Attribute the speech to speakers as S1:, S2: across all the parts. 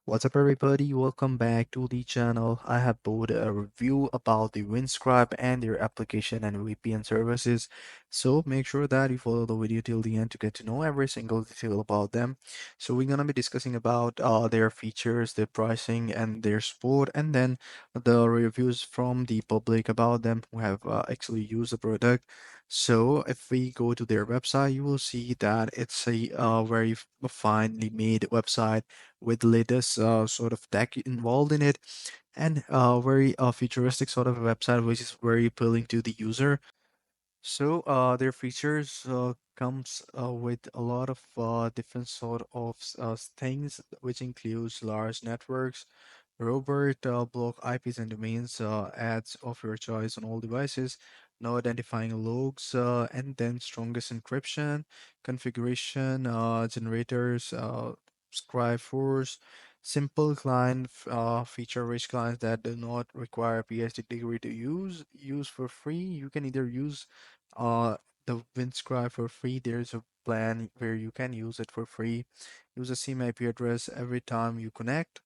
S1: What's up, everybody? Welcome back to the channel. I have both a review about the Windscribe and their application and VPN services. So make sure that you follow the video till the end to get to know every single detail about them. So we're gonna be discussing about their features, their pricing, and their support, and then the reviews from the public about them who have actually used the product. So if we go to their website, you will see that it's a very finely made website with latest sort of tech involved in it and very futuristic sort of a website which is very appealing to the user. So their features comes with a lot of different sort of things, which includes large networks, robot block IPs and domains, ads of your choice on all devices, no identifying logs, and then strongest encryption, configuration, generators, scribe force, simple client, feature-rich clients that do not require a PhD degree to use for free. You can either use uh, the Windscribe for free. There's a plan where you can use it for free. Use the same IP address every time you connect.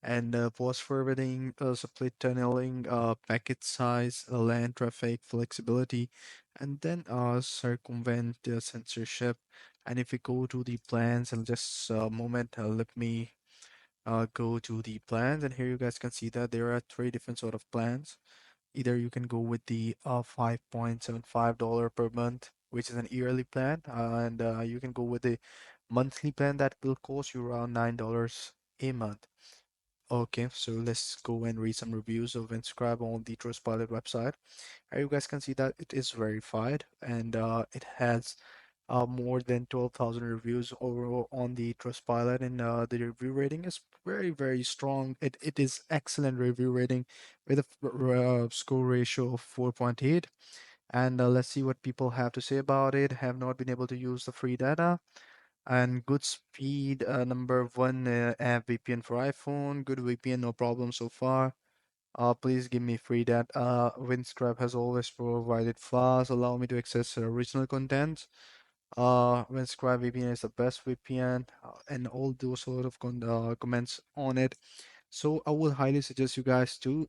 S1: And post forwarding, split tunneling, packet size, LAN traffic flexibility, and then circumvent censorship. And if we go to the plans, and just a moment, let me go to the plans, and here you guys can see that there are three different sort of plans. Either you can go with the $5.75 per month, which is an yearly plan, and you can go with the monthly plan that will cost you around $9 a month. Okay, so let's go and read some reviews of Inscribe on the Trustpilot website. You guys can see that it is verified and it has more than 12,000 reviews overall on the Trustpilot, and the review rating is very, very strong. It is excellent review rating with a score ratio of 4.8. And let's see what people have to say about it. Have not been able to use the free data. And good speed, number one, app VPN for iPhone. Good VPN, no problem so far. Please give me free data. Windscribe has always provided fast, allow me to access original content. Windscribe VPN is the best VPN, and all those sort of comments on it. So I would highly suggest you guys to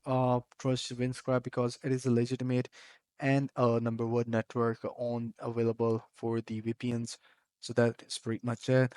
S1: trust Windscribe because it is a legitimate and number one network on available for the VPNs. So that is pretty much it.